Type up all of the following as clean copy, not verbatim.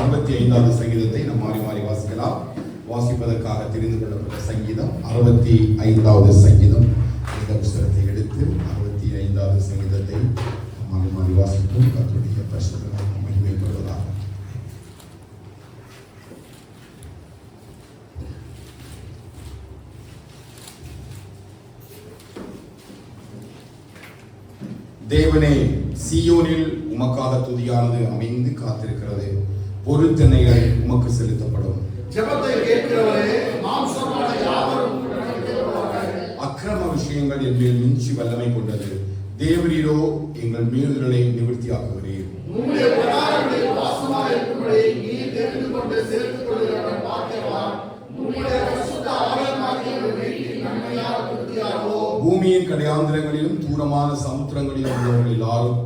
65வது சங்கீதத்தை நாம் மாறி மாறி வாசிக்கலாம். வாசிப்பதற்காக தெரிந்து கொள்ளப்பட்ட சங்கீதம் 65வது சங்கீதம். இந்த புத்தகத்தை எடுத்து 65வது சங்கீதத்தை மாறி மாறி வாசிப்போம். கர்த்தருடைய பரிசுத்த நாமம் மகிமைப்படுவதாக. தேவனே, சீயோனில் உமக்காக துதியானது அமைந்து காத்திருக்கிறது. பொருத்தனைகள் உமக்கு செலுத்தப்படும். ஜெபத்தை கேட்கிறவரே, மாம்சமான யாவரும் அக்கிரம விஷயங்கள் என் மேல் மிஞ்சி வல்லமை கொண்டது. தேவரீரோ எங்கள் மீறுதல்களை நிவர்த்தியாக்குகிறீர். உம்முடைய பிரகாரங்களில் வாசமாக இருக்கும்படி நீர் தெரிந்து கொண்டு சேர்த்துக் கொள்கிறவன் பாக்கியவான். உம்முடைய பரிசுத்த ஆலயமாகிய வீட்டில் நன்மையாக திருப்தியாகவோ. பூமியின் கடையாந்திரங்களிலும் தூரமான சமுத்திரங்களிலும் உள்ளவர்கள் எல்லாரும்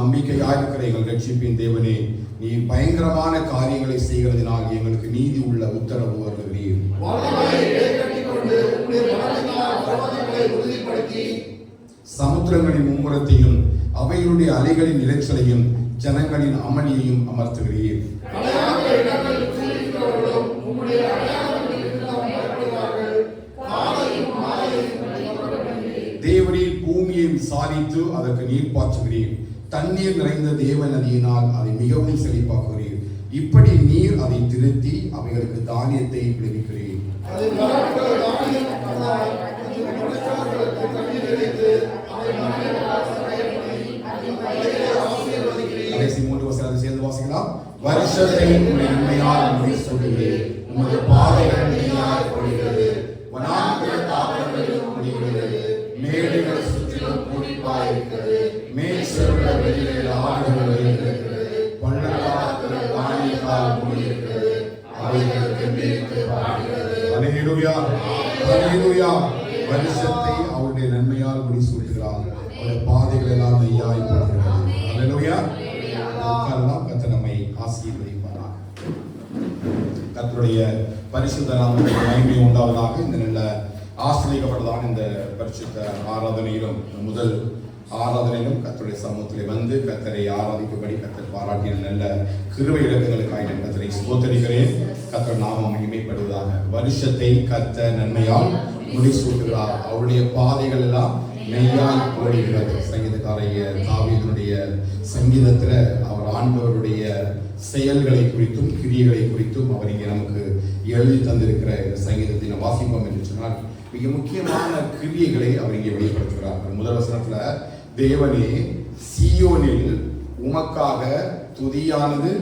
நம்பிக்கையாயிருக்கிற எங்கள் ரட்சிப்பின் தேவனே, நீ பயங்கரமான காரியங்களை செய்கிறதினால் எங்களுக்கு நீதி உள்ள உத்தரவு வருகிறீர். சமுத்திரங்களின் மும்முரத்தையும் அவைகளுடைய அலைகளின் இரைச்சலையும் ஜனங்களின் அமளியையும் அமர்த்துகிறீர். தேவரீர் பூமியை விசாரித்து அதற்கு நீர் பாய்ச்சுகிறீர். தண்ணீர் நிறைந்த தேவ நதியினால் அதை மிகவும் செழிப்பாக்குகிறீர். இப்படி நீர் அதை திருத்தி அவைகளுக்கு தானியத்தை விளைவிக்கிறீர். கடைசி 3 வசனத்தை சேர்ந்து வாசிக்கலாம். வருஷத்தை நன்மையால் முடிசூட்டுகிறீர். உமது பாதைகள் நீராய் பொழிகிறது. வனாந்திர தாவரங்களில் முடிகிறது. மேடுகள் சுற்றிலும் பூரிப்பாயிருக்கிறது. மேய்ச்சலுள்ள வெளியில் ஆடுகள் இருக்கிறது. பள்ளத்தாக்குகள் தானியத்தால் மூடியிருக்கிறது. அவைகளுக்கு மேய்த்து பாடுகிறது. அல்லேலூயா, அல்லேலூயா. வருஷத்தை அவருடைய நன்மையால் முடிசூட்டுகிறார். அவருடைய பாதைகள் எல்லாம் நெய்யாய் போடுகிறது. அல்லேலூயா. கர்த்தர் நம்மை ஆசீர்வதிப்பாராக. கர்த்தருடைய பரிசுத்த நாமத்துக்கு மகிமை உண்டாவதாக. இந்த நல்ல ஆசிரியப்பட்டதான இந்த பரிசுத்த ஆராதனையிலும் முதல் ஆராதனையிலும் கர்த்தருடைய சமூகத்திலே வந்து கர்த்தரை ஆராதிக்கும்படி கர்த்தர் பாராட்டிய நல்ல கிருபை இலக்கங்களுக்காக நான் கர்த்தரை ஸ்தோத்திரிக்கிறேன். கர்த்தர் நாமம் மகிமைப்படுவதாக. வருஷத்தை கர்த்தர் நன்மையால் முடிசூட்டுகிறார். அவருடைய பாதைகள் எல்லாம் நெய்யாய் ஓடுகிறது. சங்கீதக்காரைய தாவீதுடைய சங்கீதத்துல அவர் ஆண்டவருடைய செயல்களை குறித்தும் கிரியைகளை குறித்தும் அவர் இங்கே நமக்கு எழுதி தந்திருக்கிற சங்கீதத்தை நாம் வாசிப்போம் என்று சொன்னால் மிக முக்கியமான கிரியைகளை அவர் இங்கே வெளிப்படுத்துகிறார். முதல் வசனத்துல, தேவனே, சீயோனில் உமக்காக துதியானது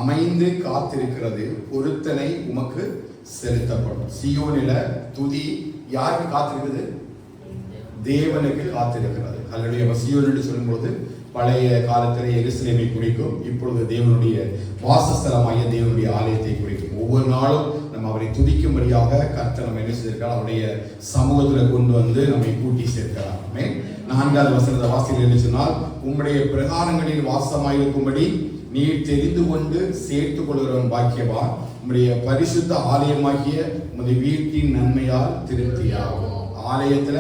அமைந்து காத்திருக்கிறது. பொருத்தனை உமக்கு செலுத்தப்படும். சீயோனில துதி யாருக்கு காத்திருக்குது? தேவனுக்கு காத்திருக்கிறது. அல்லது சீயோன் என்று சொல்லும்போது பழைய காலத்திலே எருசலேமை குறிக்கும். இப்பொழுது தேவனுடைய வாசஸ்தலமாகிய தேவனுடைய ஆலயத்தை குறிக்கும். ஒவ்வொரு நாளும் நம்ம அவரை துதிக்கும்படியாக கர்த்தர் நம்ம என்ன செய்திருக்கார்? அவருடைய சமூகத்தில் கொண்டு வந்து நம்மை கூட்டி சேர்க்கிறார். 4வது வசனத்தை வாசிகள் என்ன சொன்னால், உம்முடைய பிரகாரங்களில் வாசமாயிருக்கும்படி நீர் தெரிந்து கொண்டு சேர்த்துக் கொள்கிறவன் பாக்கியவான். உம்முடைய பரிசுத்த ஆலயமாகிய உமது வீட்டின் நன்மையால் திருப்தியாகும். ஆலயத்துல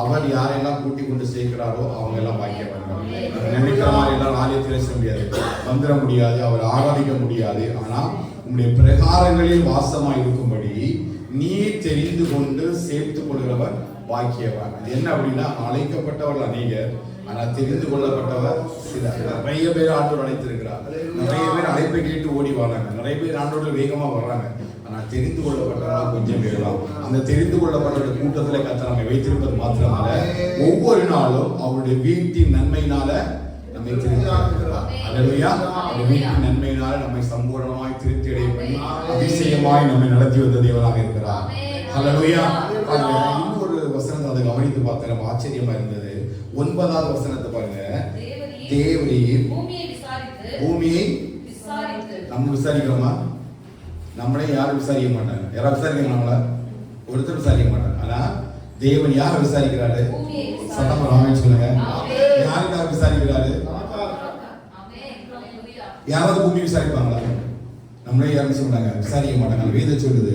அவர் யாரெல்லாம் கூட்டி கொண்டு சேர்க்கிறாரோ அவங்க எல்லாம் பாக்கியவான்கள். நினைக்கிற மாதிரி எல்லாம் ஆலயத்தில் செய்ய முடியாது, வந்துட முடியாது, அவர் ஆராதிக்க முடியாது. ஆனா உங்களுடைய பிரகாரங்களில் வாசமாய் இருக்கும்படி நீ தெரிந்து கொண்டு சேர்த்துக் கொள்கிறவர் பாக்கியவான். அது என்ன அப்படின்னா, அழைக்கப்பட்டவர்கள் அநேகர், ஆனா தெரிந்து கொள்ளப்பட்டவர் சிலர். நிறைய பேர் ஆண்டோடு அழைத்திருக்கிறார். நிறைய பேர் அழைப்பை கேட்டு ஓடி வராங்க. நிறைய பேர் ஆண்டோடு வேகமா வர்றாங்க. ஆனா தெரிந்து கொள்ளப்பட்டவர்கள் கொஞ்சம் பேர் தான். அந்த தெரிந்து கொள்ளப்பட்ட கூட்டத்துல கர்த்தர் நம்மை வைத்திருப்பது மாத்திரமல்ல, ஒவ்வொரு நாளும் அவருடைய வீட்டின் நன்மையினால நம்மை திருப்தியாக்குகிறார். அல்லேலூயா. அந்த வீட்டின் நன்மையினால நம்மை சம்பூர்ணமாய் திருப்தி அடைய பண்ணி அதிசயமாய் நம்மை நடத்தி வந்த தேவனாக இருக்கிறார். அல்லேலூயா. இன்னொரு வசனத்தை அதை கவனித்து பார்த்து நம்ம ஆச்சரியமா இருந்தது. 9வது வசனத்தை பாருங்க. தேவரீர் பூமியை நம்ம விசாரிக்கிறோமா? நம்மளே யாரும் விசாரிக்க மாட்டாங்க. யாராவது விசாரிக்க நம்மள? ஒருத்தர் விசாரிக்க மாட்டாங்க. ஆனா தேவன் யாரை விசாரிக்கிறாரு? சத்தமா ஆமென் சொல்லுங்க. யாருக்காக விசாரிக்கிறாரு? யாராவது பூமி விசாரிப்பாங்களா? நம்மளே யாரும் சொல்ல மாட்டாங்க, விசாரிக்க மாட்டாங்க. வேதம் சொல்லுது,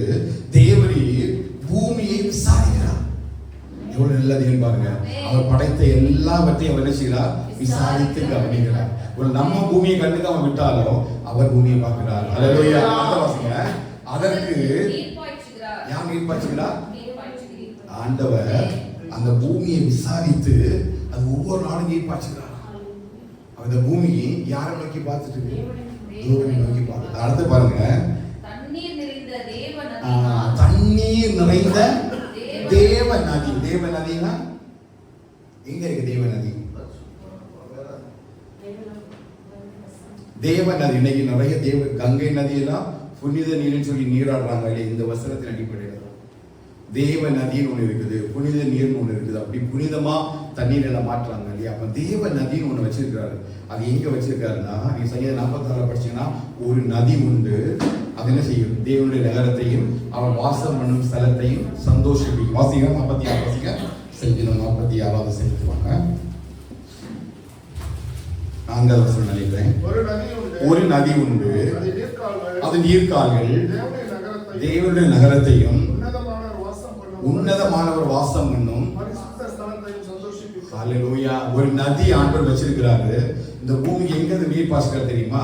தேவரீர் பூமியை விசாரிக்கிறார். எவ்வளவு நல்ல தேவன் பாருங்க. அவர் படைத்த எல்லாவற்றையும் அவர் என்ன செய்கிறார்? விசாரித்து கவனிக்கிறார். ஒரு நம்ம பூமியை கண்டுக்கு அவன் விட்டாலும் அவர் பூமியை பார்க்கிறார். அல்லேலூயா. வாசிங்க. அதற்கு யார் நீர் பாய்ச்சுகிறார்? ஆண்டவர் அந்த பூமியை விசாரித்து அது ஒவ்வொரு நாளும் நீர் பாய்ச்சுகிறார். அந்த பூமி யாரை நோக்கி பார்த்துட்டு இருக்கு? தேவனை நோக்கி பார்த்து. அடுத்து பாருங்க, தண்ணீர் நிறைந்த தேவ நதி. தேவ நதினா எங்க இருக்கு? தேவ நதி, தேவ நதி. இன்னைக்கு நிறைய கங்கை நதியெல்லாம் புனித நீர்னு சொல்லி நீராடுறாங்க இல்லையா? இந்த வசனத்தின் அடிப்படையில் தேவ நதின்னு ஒன்று இருக்குது, புனித நீர்னு ஒன்று இருக்குது. அப்படி புனிதமா தண்ணீர் எல்லாம் மாற்றுறாங்க இல்லையா? அப்ப தேவ நதின்னு ஒன்று வச்சிருக்காரு. அது எங்க வச்சிருக்காருன்னா, நீ சங்கீதம் 46 படிச்சீங்கன்னா ஒரு நதி உண்டு. அது என்ன செய்யும்? தேவனுடைய நகரத்தையும் அவர் வாசம் பண்ணும் ஸ்தலத்தையும் சந்தோஷிக்கும். வாசிங்க 46 வாசிங்க. சங்கீதம் 46 செலுத்துவாங்க. 4வது வசனம் நினைக்கிறேன். ஒரு நதி உண்டு, அது நீர்க்கால்கள் தேவனுடைய நகரத்தையும் உன்னதமானவர் வாசம் பண்ணும். ஹல்லேலூயா. ஒரு நதி ஆண்டவர் வச்சிருக்கிறாரு. இந்த பூமிக்கு எங்க நீர் பாய்ச்சுகிறார் தெரியுமா?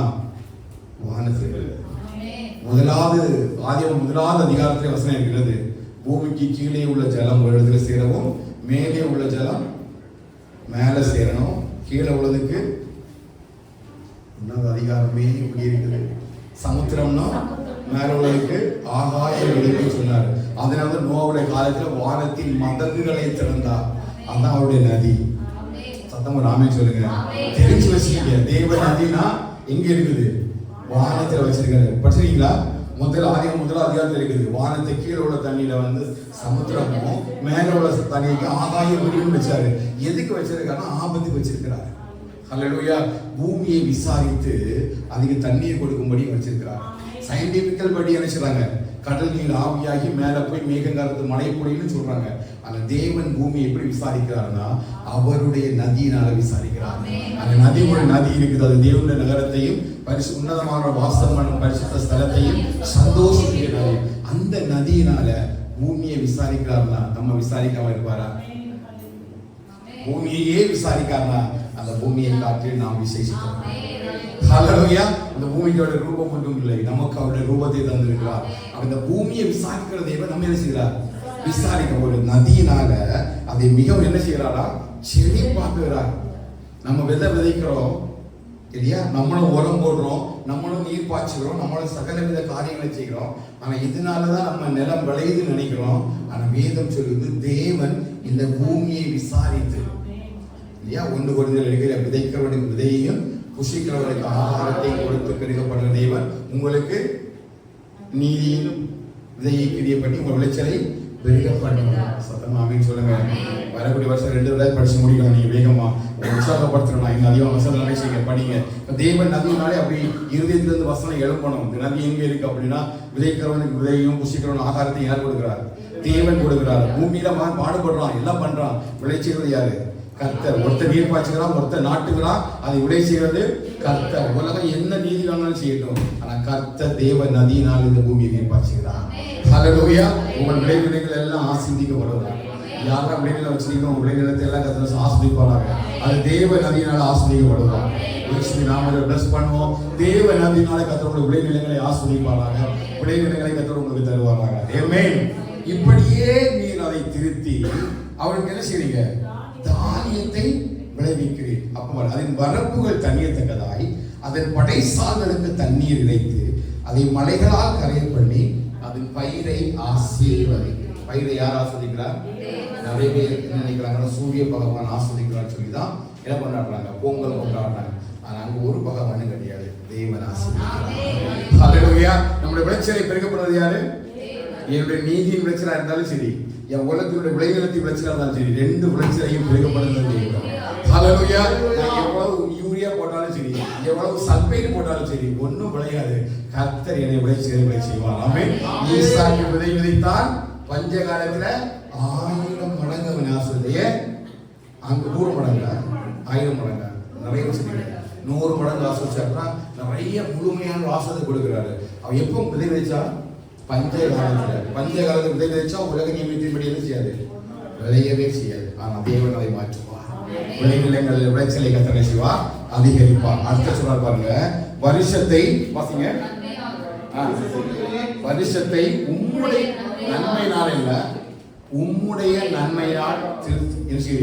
வானத்தில். முதலாவது அதிகாரத்திலே வசனம் இருக்கிறது, பூமிக்கு கீழே உள்ள ஜலம் ஒரு இடத்துல சேரவும், மேலே உள்ள ஜலம் மேல சேரணும். கீழே உள்ளதுக்கு இன்னொரு அதிகாரமே இப்படி இருக்குது. சமுத்திரம்னா மேல உள்ளதுக்கு ஆகாயம் வெளியே சொன்னார். அதனால நோவுடைய காலத்துல வானத்தின் மதகுகளை திறந்தார். அதான் அவருடைய நதி. சத்தம் ராமே சொல்லுங்க. தெரிஞ்சு வச்சுக்கீங்க, தேவ நதினா எங்க இருக்குது? வானத்துல வச்சிருக்காரு. படிச்சிருக்கீங்களா? முதல் அதிகாரத்தில் இருக்குது. வானத்தை கீழே உள்ள தண்ணியில சமுத்திரமும் மேல உள்ள தண்ணிக்கு ஆகாயம் வெளியும் வச்சாரு. எதுக்கு வச்சிருக்காருன்னா ஆபத்துக்கு வச்சிருக்கிறாரு. ஹல்லேலூயா. பூமியை விசாரித்து அதுக்கு தண்ணீர் கொடுக்கும்படி வச்சிருக்கிறார். சயின்டிபிக்கல் படி என்ன சொல்றாங்க? கடல் நீர் ஆவியாகி மேல போய் மேகங்காலத்து மழை பொழின்னு சொல்றாங்க. ஆனா தேவன் பூமியை எப்படி விசாரிக்கிறார்னா அவருடைய நதியினால விசாரிக்கிறார். அந்த நதி ஒரு நதி இருக்குது. அது தேவனுடைய நகரத்தையும் உன்னதமான வாசம் பண்ணும் பரிசுத்த ஸ்தலத்தையும் சந்தோஷிக்கிறது. அந்த நதியினால பூமியை விசாரிக்கிறார்னா நம்ம விசாரிக்காம இருப்பாரா? பூமியையே விசாரிக்காரனா அந்த பூமியை காட்டி நாம் விசேஷிக்கிறோம். ஹல்லேலூயா. அந்த பூமியோட ரூபம் மட்டும் இல்லை, நமக்கு அவருடைய ரூபத்தை தந்திருக்கிறார். அந்த பூமியை விசாரிக்கிற தேவன் நம்ம என்ன செய்கிறார்? விசாரிக்க ஒரு நதியினால அதை மிகவும் என்ன செய்யறாரா? செழிப்பாக்குகிறார். நம்ம விதைக்கிறோம் இல்லையா? நம்மளும் உரம் போடுறோம், நம்மளும் நீர் பாய்ச்சுகிறோம், நம்மளும் சகல வித காரியங்களை செய்கிறோம். ஆனா இதனாலதான் நம்ம நிலம் விளையுது நினைக்கிறோம். ஆனா வேதம் சொல்லுது தேவன் இந்த பூமியை விசாரித்து இல்லையா? 1 கொரிந்தியர் எழுதுகிற விதைக்கிறவனுக்கு விதையையும் புசிக்கிறவனுக்கு ஆகாரத்தையும் கொடுத்து பெருகப்படுகிற தேவன் உங்களுக்கு நீதியின் விதையை கிரியப்பட்டு உங்கள் விளைச்சலை பெருக பண்ணுவார். சத்தமா ஆமீன் சொல்லுங்க. வரக்கூடிய வருஷம் 2 தடவை படிச்சு முடிக்கணும். நீங்க வேகமா உற்சாகப்படுத்தணும். இன்னும் அதிகம் வசனம் நினைச்சீங்க படிங்க. தேவன் நதியினாலே அப்படி இருதயத்திலிருந்து வசனம் எழுப்பணும். இந்த நதி எங்க இருக்கு அப்படின்னா விதைக்கிறவனுக்கு விதையும் புசிக்கிறவனுக்கு ஆகாரத்தையும் யார் கொடுக்கிறார்? தேவன் கொடுக்கிறார். பூமியில பாடுபடுறான், எல்லாம் பண்றான். விளைச்சல் யாரு? கர்த்தர். ஒருத்தர் நீர் பாய்ச்சுகிறான், ஒருத்தர் நாட்டுகிறான், அதை விளை செய்கிறது கர்த்தர். உலகம் என்ன நீதி வேணாலும் செய்யட்டும், ஆனா கர்த்தர் தேவ நதியினால் இந்த பூமியை நீர் பாய்ச்சுகிறார். ஹல்லேலூயா. உங்கள் விளைநிலங்கள் எல்லாம் ஆசீர்வதிக்கப்படுவாங்க. யாரெல்லாம் விளைநிலம் வச்சிருக்கோம் உங்கள் விளைநிலத்தை எல்லாம் கர்த்தர் ஆசீர்வதிப்பாங்க. அது தேவ நதியினால ஆசீர்வதிக்கப்படுவாங்க. நாம பிளஸ் பண்ணுவோம். தேவ நதியினால கர்த்தர் விளைநிலங்களை ஆசீர்வதிப்பாங்க. விளைநிலங்களை கர்த்தர் உங்களுக்கு தருவாங்க. ஆமென். இப்படியே நீர் அதை திருத்தி அவருக்கு என்ன செய்றீங்க? தானியத்தை விளைவிக்கிறேன். அப்ப அதன் வரப்புகள் தண்ணீர்த்தக்கதாய் அதன் படைசால்களுக்கு தண்ணீர் இறைத்து அதை மலைகளால் கரைய பண்ணி அதன் பயிரை ஆசீர்வதிக்கிறேன். பயிரை யார் ஆஸ்வதிக்கிறார்? நிறைய பேர் என்ன நினைக்கிறாங்கன்னா சூரிய பகவான் ஆஸ்வதிக்கிறார் சொல்லிதான் என்ன கொண்டாடுறாங்க? பொங்கல் கொண்டாடுறாங்க. ஆனா அங்க ஒரு பகவானும் கிடையாது, தேவன் ஆசீர்வதிக்கிறார். ஹல்லேலூயா. நம்முடைய விளைச்சலை பெருக்கப்படுறது யாரு? என்னுடைய நீதியின் விளைச்சலா இருந்தாலும் சரி, என் உலகத்தினுடைய விளைநிலத்தின் விளைச்சலா இருந்தாலும் சரி, 2 விளைச்சலையும் பெருக்கப்படுறது. ஹல்லேலூயா. எவ்வளவு யூரியா போட்டாலும் சரி, எவ்வளவு சல்பேட் போட்டாலும் சரி, ஒன்றும் விளையாது. கர்த்தர் என்னை விளை செய்வார். ஆமென். ஈசாக்கு விதைத்தான், பஞ்ச காலத்துல 1000 மடங்கு அவன் ஆசீர்வதிய அங்க 100 மடங்கா 1000 மடங்கா நிறைய வச்சிருக்காரு. 100 மடங்கு ஆசீர்வதிச்சா நிறைய முழுமையான ஆசீர்வாதத்தை கொடுக்கிறாரு. அவன் எப்போ விதை விதைச்சா? பஞ்ச காலத்துல விதை விதைச்சா உலக நியமத்தின்படி என்ன செய்யாது? விளையவே செய்யாது. ஆனால் தேவன் அதை மாற்றுவார். விளைநிலங்களில் விளைச்சலை கத்தனை செய்வார், அதிகரிப்பார். அடுத்த சொல்றார் பாருங்க, வருஷத்தை வாசிங்க, வருஷத்தை உம்முடைய நன்மையினால் இல்ல, உம்முடைய நன்மையால்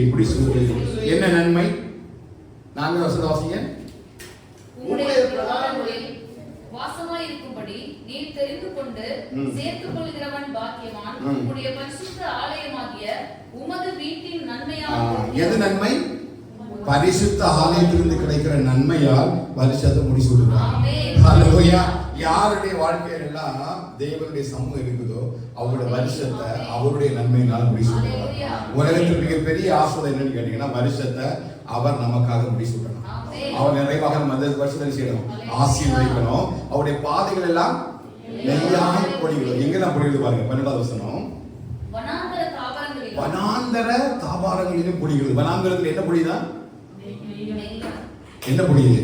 இப்படி சொல்லுது. என்ன நன்மை? நான்கு வருஷத்தை வாசிங்க. உம்முடைய பிரகாரங்களில் வாசமாயிருக்கும்படி நீர் தெரிந்து கொண்டு சேர்த்துக் கொள்கிறவன் பாக்கியவான். உம்முடைய பரிசுத்த ஆலயமாகிய உமது வீட்டின் நன்மையால். எது நன்மை? பரிசுத்த ஆலயத்திலிருந்து கிடைக்கிற நன்மையால் வருஷத்தை முடிச்சுடுறாங்க. ஹல்லேலூயா. யாருடைய வாழ்க்கையில எல்லாம் தேவனுடைய சமூகம் இருக்குதோ அவருடைய வருஷத்தை அவருடைய நன்மையினால் முடிச்சுடுறாங்க. உலகத்தில் மிகப்பெரிய ஆசீர்வாதம் என்னன்னு கேட்டீங்கன்னா, வருஷத்தை அவர் நமக்காக முடிச்சுடணும். அவர் நிறைவாக நம்ம வருஷத்தை செய்யணும், ஆசீர்வதிக்கணும். அவருடைய பாதைகள் எல்லாம் நெய்யாய் பொழிகிறது. எங்கெல்லாம் பொழிகிறது பாருங்க, 12வது வசனம். வனாந்தர தாபாரங்களிலும் பொழிகிறது. வனாந்தரத்தில் என்ன பொழியுதா? என்ன பொழியுது?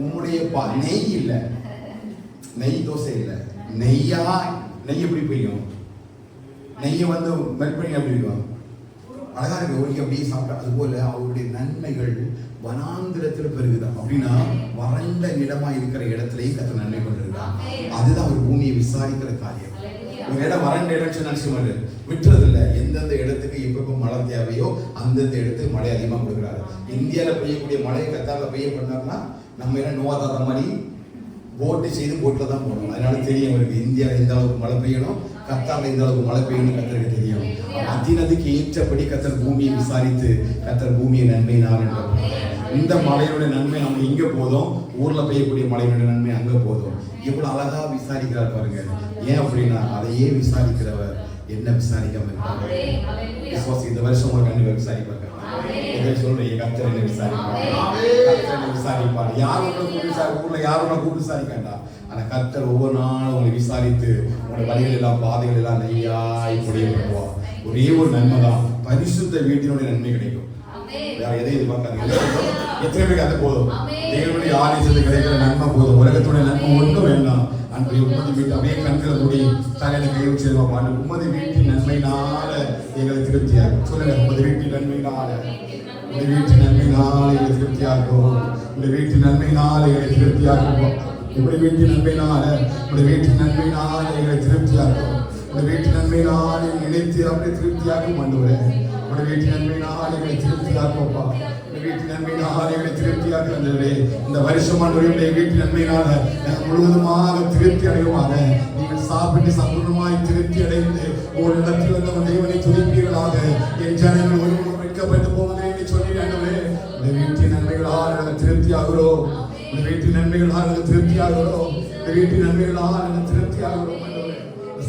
உம்முடைய நெய் இல்ல, நெய் தோசை இல்ல, நெய்யா. நெய் எப்படி பொய்யும்? நெய்யை வந்து மெல்ட் பண்ணி எப்படி இருக்கும்? அழகா இருக்கு, ஒருக்கி அப்படியே சாப்பிட்டா. அது போல அவருடைய நன்மைகள் வனாந்திரத்தில் பெருகுதான். அப்படின்னா வறண்ட நிலமா இருக்கிற இடத்துலயும் கத்த நன்மை கொண்டிருக்கான். அதுதான் அவர் பூமியை விசாரிக்கிற காரியம். ஒரு இடம் வறண்ட இடம் நினைச்சு விட்டுறது இல்லை. எந்தெந்த இடத்துக்கு எப்பப்போ மழை தேவையோ அந்தந்த இடத்துக்கு மழை அதிகமாக கொடுக்குறாரு. இந்தியாவில் பெய்யக்கூடிய மழை கத்தாரில் பெய்ய பண்ணாருன்னா நம்ம என்ன நோவாதாத மாதிரி போட்டு செய்து போட்டில் தான் போடணும். அதனால தெரியும் அவருக்கு இந்தியாவில் எந்த அளவுக்கு மழை பெய்யணும், கத்தாரில் எந்த அளவுக்கு மழை பெய்யணும் கத்தருக்கு தெரியும். அதினதுக்கு ஏற்றபடி கத்தர் பூமியை விசாரித்து கத்தர் பூமியை நன்மையினால் என்ற இந்த மழையோட நன்மை நம்ம இங்க போதும், ஊர்ல பெய்யக்கூடிய மழையோட நன்மை அங்க போதும். எவ்வளவு அழகா விசாரிக்கிறார் பாருங்க. ஏன் அப்படின்னா அதையே விசாரிக்கிறவர் என்ன விசாரிக்காம இருக்காங்க. இந்த வருஷம் உங்களுக்கு கண்டிப்பா விசாரிப்பாங்க. சொல்றேன், கர்த்தர் என்ன விசாரிப்பார், கர்த்தர் என்ன விசாரிப்பார். யாரும் ஊர்ல யாரும் கூட்டு விசாரிக்காண்டா. ஆனா கர்த்தர் ஒவ்வொரு நாளும் உங்களை விசாரித்து உங்களோட வழிகள் எல்லாம் பாதைகள் எல்லாம் நெய்யாய் பொழியப்படுவார். ஒரே ஒரு நன்மை தான், பரிசுத்த வீட்டினுடைய நன்மை கிடைக்கும். வேற எதையும் எதிர்பார்க்காதீங்க. எத்தனை பேருக்கு அது போதும்? தேவனுடைய ஆலயத்தில் கிடைக்கிற நன்மை போதும். உலகத்துடைய நன்மை ஒன்றும் வேண்டாம். அன்றைய உமது வீட்டு அப்படியே கண்களை மூடி தலையில கையும் சேர்வா பாடு. உமது வீட்டின் நன்மையினால எங்களை திருப்தியாகும். சொல்லுங்க, உமது வீட்டின் நன்மையினால, உமது வீட்டின் நன்மையினால எங்களை திருப்தியாகும். இந்த வீட்டின் நன்மையினால எங்களை திருப்தியாகும். இப்படி வீட்டின் நன்மையினால, உடைய வீட்டின் நன்மையினால எங்களை திருப்தியாகும். உடைய வீட்டின் நன்மையினால நினைத்து அப்படியே திருப்தியாகும். ஆண்டவரே, உடைய வீட்டின் நன்மையினால எங்களை திருப்தியாகும்ப்பா. வீட்டு நன்மையினால எங்களை திருப்தியாக இருந்தவரே, இந்த வருஷம் ஆண்டவரே வீட்டு நன்மையினால முழுவதுமாக திருப்தி அடையுமாக நீங்கள் சாப்பிட்டு சம்பூர்ணமாய் திருப்தி அடைந்து ஒரு இடத்தில் வந்து தேவனை துதிப்பீர்களாக. என் ஜனங்கள் ஒருவரும் வைக்கப்பட்டு போவதே என்று சொல்லி ஆண்டவரே, இந்த வீட்டின் நன்மைகளால் நாங்கள் திருப்தி ஆகிறோம். இந்த வீட்டின் நன்மைகளால் நாங்கள் திருப்தி ஆகிறோம். இந்த வீட்டின் நன்மைகளால் நாங்கள் திருப்தி ஆகிறோம். ஆண்டவரே,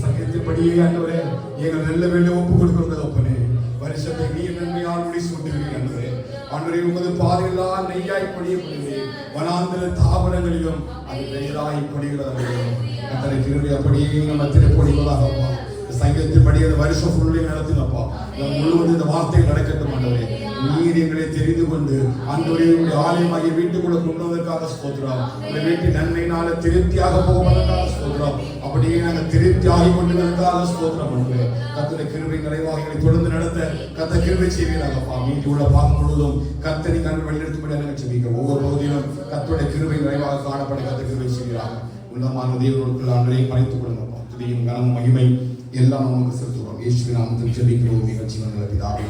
சங்கத்தின்படியே ஆண்டவரே எங்கள் நல்ல வேலை ஒப்பு கொடுக்கிறோம். அப்பனே, வருஷத்தை நீர் நன்மையால் முடி சூட்டுகிறீர்கள். ஆண்டவரே, ஆண்டவரே உமது பாதையெல்லாம் நெய்யாய் பொழியப்படுகிறது. வனாந்திர தாவரங்களிலும் அது நெய்யாய் பொழிகிறது. கர்த்தரை கிருபை அப்படியே நம்ம திருப்பொழிவதாக சங்கத்தின்படி அந்த வருஷம் ஃபுல்லையும் நடத்துங்கப்பா. முழுவதும் இந்த வார்த்தைகள் நடக்கட்டும். ஆண்டவரே, நீர் எங்களை தெரிந்து கொண்டு ஆண்டவரே உங்களுடைய ஆலயமாகிய வீட்டுக்குள்ள கொண்டு வந்ததற்காக ஸ்தோத்திரம். உங்களுடைய வீட்டின் நன்மையினால திருப்தியாக போவதற்காக ஸ்தோத்திரம். அப்படியே நாங்கள் திருப்தி ஆகி கொண்டதற்காக ஸ்தோத்திரம். ஆண்டவரே, கர்த்தருடைய கிருபை நிறைவாக எங்களை தொடர்ந்து நடத்த கர்த்தர் கிருபை செய்வீராகப்பா. மீதி உள்ள பாகம் முழுவதும் கர்த்தரை கண்டு வழிநடத்தும்படி நாங்கள் ஜெபிக்கிறோம். ஒவ்வொரு பகுதியிலும் கர்த்தருடைய கிருபை நிறைவாக காணப்பட கர்த்தர் கிருபை செய்வீராக. உள்ளமான தேவனுக்குள்ள ஆண்டவரை மறைத்துக் கொள்ளுங்கப்பா. துதியும் கனமும் மகிமை எல்லாம் நமக்கு செலுத்துகிறோம். இயேசுவின் நாமத்தில் ஜெபிக்கிறோம். ஜீவனுள்ள பிதாவே.